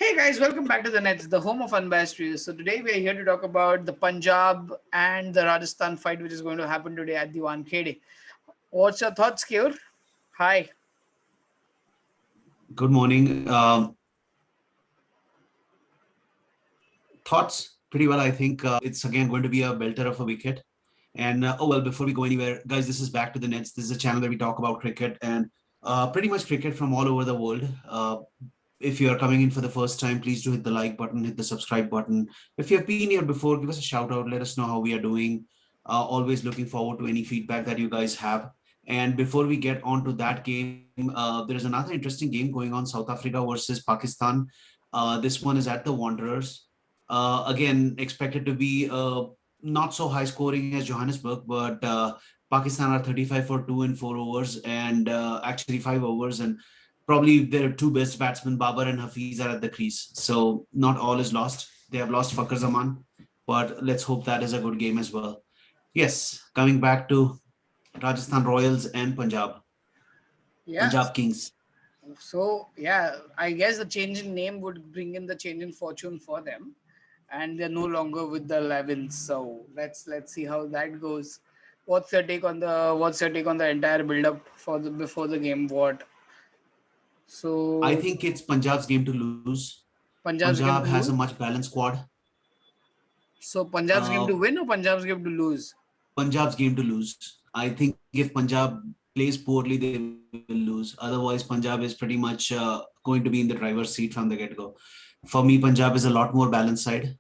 Hey guys, welcome back to the Nets, the home of unbiased reviews. So today we are here to talk about the Punjab and the Rajasthan fight, which is going to happen today at the Wankhede. What's your thoughts, Kure? Hi. Good morning. Thoughts pretty well. I think it's again going to be a belter of a wicket. And before we go anywhere, guys, this is Back to the Nets. This is a channel where we talk about cricket and pretty much cricket from all over the world. If you are coming in for the first time, please do hit the like button, hit the subscribe button. If you have been here before, give us a shout out. Let us know how we are doing. Always looking forward to any feedback that you guys have. And before we get on to that game, there is another interesting game going on, South Africa versus Pakistan. This one is at the Wanderers. Again, expected to be not so high scoring as Johannesburg, but Pakistan are 35 for 2 in 4 overs and actually 5 overs. And probably their two best batsmen, Babar and Hafiz, are at the crease. So not all is lost. They have lost Fakhar Zaman, but let's hope that is a good game as well. Yes, coming back to Rajasthan Royals and Yeah. Punjab Kings. So yeah, I guess the change in name would bring in the change in fortune for them, and they're no longer with the 11. So let's see how that goes. What's your take on the entire build up for the before the game? What? I So think it's Punjab's game to lose. Punjab's Punjab game to has a lose. much balanced squad. So Punjab's game Uh, to win or Punjab's game to lose? Punjab's game to lose. I think if Punjab plays poorly, they will lose. Otherwise, Punjab is pretty much going to be in the driver's seat from the get-go. For me, Punjab is a lot more balanced side.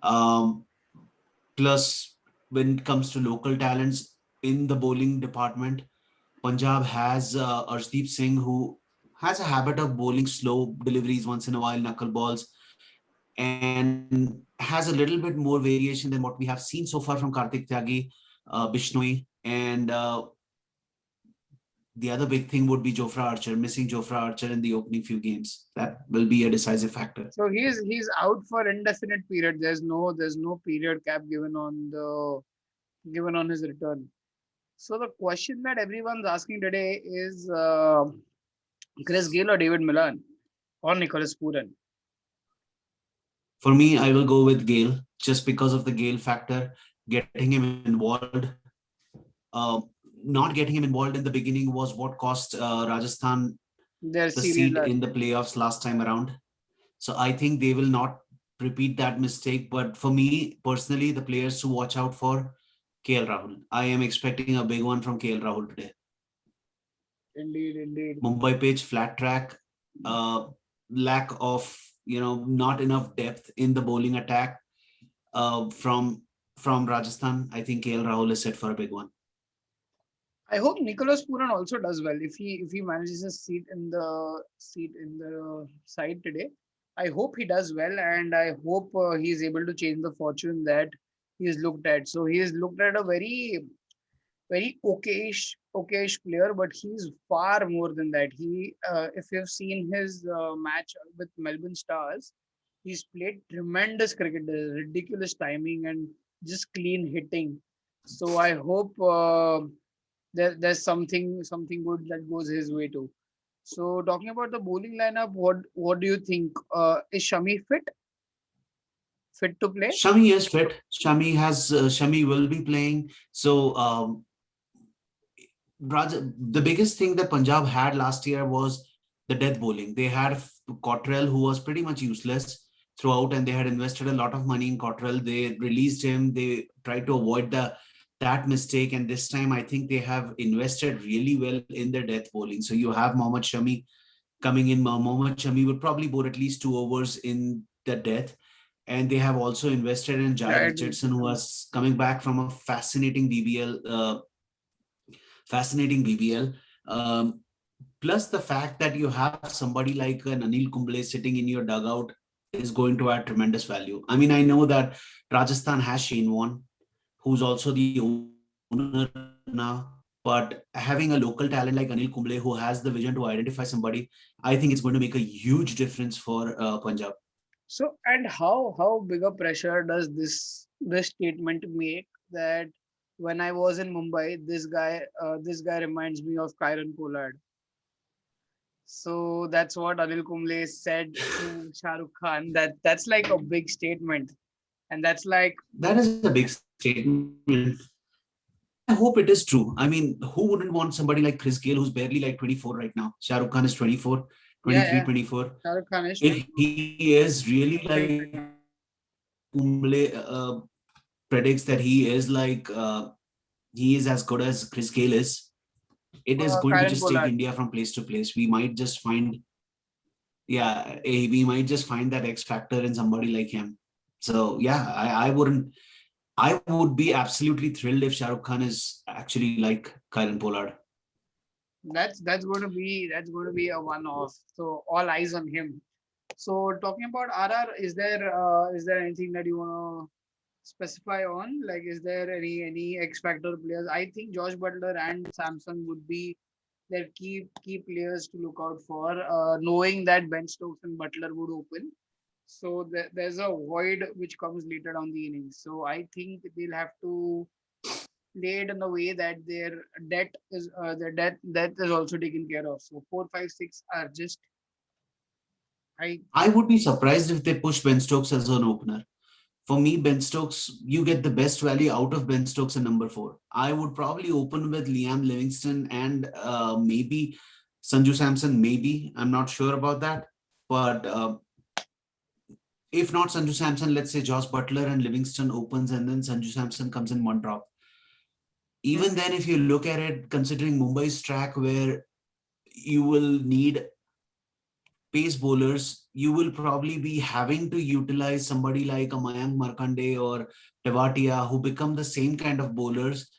Um, Plus, when it comes to local talents in the bowling department, Punjab has Arshdeep Singh, who has a habit of bowling slow deliveries once in a while, knuckle balls, and has a little bit more variation than what we have seen so far from Kartik Tyagi, Bishnoi, and the other big thing would be Jofra Archer. Missing Jofra Archer in the opening few games, that will be a decisive factor. So he's out for indefinite period. There's no period cap given on his return. So the question that everyone's asking today is Chris Gayle or David Milan or Nicholas Pooran. For me, I will go with Gale just because of the Gale factor, getting him involved. Uh, Not getting him involved in the beginning was what cost Rajasthan Their the series seat last. in the playoffs last time around. So I think they will not repeat that mistake. But for me personally, the players to watch out for, KL Rahul. I am expecting a big one from KL Rahul today. Indeed, indeed. Mumbai pitch, flat track, uh, lack of not enough depth in the bowling attack uh, from from Rajasthan. I think KL Rahul is set for a big one. I hope Nicholas Pooran also does well if he manages a seat in the side today. I hope he does well, and I hope he is able to change the fortune that he is looked at. So he is looked at a very okayish player, but he's far more than that. If you've seen his match with Melbourne Stars, he's played tremendous cricket, ridiculous timing, and just clean hitting. So I hope there's something good that goes his way too. So talking about the bowling lineup, what do you think? Is Shami fit to play? Shami is fit. Shami will be playing. So the biggest thing that Punjab had last year was the death bowling. They had Cottrell, who was pretty much useless throughout, and they had invested a lot of money in Cottrell. They released him. They tried to avoid that mistake, and this time I think they have invested really well in their death bowling. So you have Mohammad Shami coming in. Mohammad Shami would probably bowl at least 2 overs in the death. And they have also invested in Jai Right. Richardson, who was coming back from a fascinating BBL. Plus the fact that you have somebody like an Anil Kumble sitting in your dugout is going to add tremendous value. I mean, I know that Rajasthan has Shane Warne, who's also the owner now, but having a local talent like Anil Kumble who has the vision to identify somebody, I think it's going to make a huge difference for Punjab. So and how big a pressure does this statement make that when I was in Mumbai, this guy reminds me of Kyron Pollard. So that's what Anil Kumble said to Shah Rukh Khan. That's like a big statement, and that's like That is a big statement. And I hope it is true. I mean, who wouldn't want somebody like Chris Gayle, who's barely like 24 right now? Shah Rukh Khan is 24, yeah, 23, yeah. 24. Shah Rukh Khan is If 24. he is really like Kumble predicts that he is as good as Chris Gayle is, it is going to Karen just take Pollard. India from place to place. We might just find, yeah, we might just find that X factor in somebody like him. So yeah, I would be absolutely thrilled if Shah Rukh Khan is actually like Kyron Pollard. That's going to be a one off. So all eyes on him. So talking about RR, is there anything that you want to specify on? Like, is there any X factor players? I think Josh Butler and Samson would be their key players to look out for. Knowing that Ben Stokes and Butler would open, so there's a void which comes later down the innings. So I think they'll have to play it in a way that their debt is also taken care of. So 4, 5, 6 are just I I would be surprised if they push Ben Stokes as an opener. For me, Ben Stokes, you get the best value out of Ben Stokes in number four. I would probably open with Liam Livingston and maybe Sanju Samson. Maybe I'm not sure about that, but if not Sanju Samson, let's say Josh Butler and Livingston opens, and then Sanju Samson comes in one drop. hmm, Even then, if you look at it, considering Mumbai's track where you will need pace bowlers, you will probably be having to utilize somebody like a Mayank Markande or Tewatia who become the same kind of bowlers.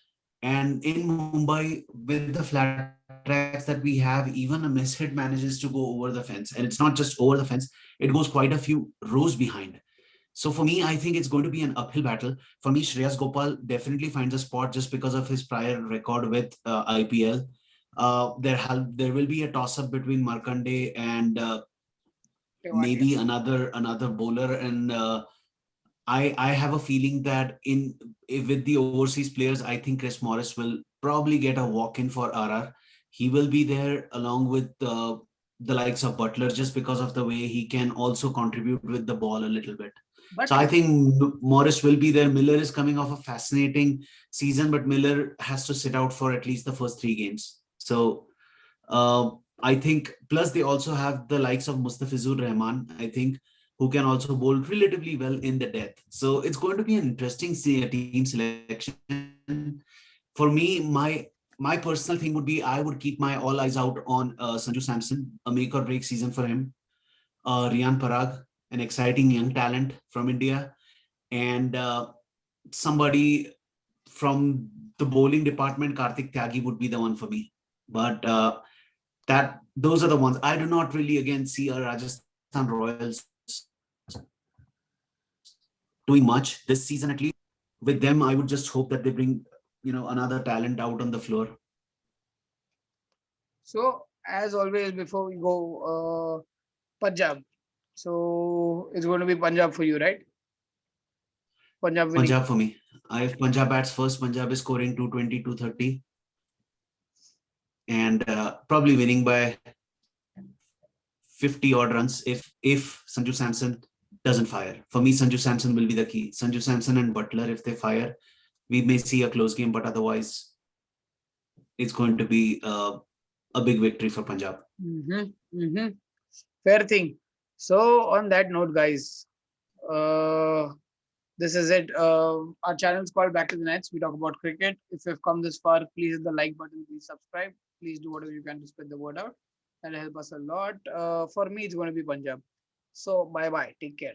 And in Mumbai, with the flat tracks that we have, even a miss hit manages to go over the fence. And it's not just over the fence, it goes quite a few rows behind. So for me, I think it's going to be an uphill battle. For me, Shreyas Gopal definitely finds a spot just because of his prior record with IPL. There will be a toss up between Markande and Tewatia. maybe another bowler, and I have a feeling that with the overseas players, I think Chris Morris will probably get a walk in for RR. He will be there along with the likes of Butler just because of the way he can also contribute with the ball a little bit. But So I think Morris will be there. Miller is coming off a fascinating season, but Miller has to sit out for at least the first three games. So I think plus they also have the likes of Mustafizur Rahman, I think, who can also bowl relatively well in the death. So it's going to be an interesting team selection. For me, my personal thing would be I would keep my all eyes out on Sanju Samson, a make or break season for him. Rian Parag, an exciting young talent from India, and somebody from the bowling department, Karthik Tyagi would be the one for me. But that those are the ones. I do not really again see a Rajasthan Royals doing much this season at least. With them, I would just hope that they bring another talent out on the floor. so as always, before we go, Punjab. So it's going to be Punjab for you, right? Punjab winning. Punjab for me. If Punjab bats first, Punjab is scoring 220, 230, and probably winning by 50 odd runs if Sanju Samson doesn't fire. For me, Sanju Samson will be the key. Sanju Samson and Butler, if they fire, we may see a close game, but otherwise, it's going to be a big victory for Punjab. Mm-hmm. Mm-hmm. Fair thing. So on that note, guys, uh, this is it. Our channel is called Back to the Nets. We talk about cricket. If you've come this far, please hit the like button. Please subscribe. Please do whatever you can to spread the word out. That'll help us a lot. For me, it's going to be Punjab. So bye bye. Take care.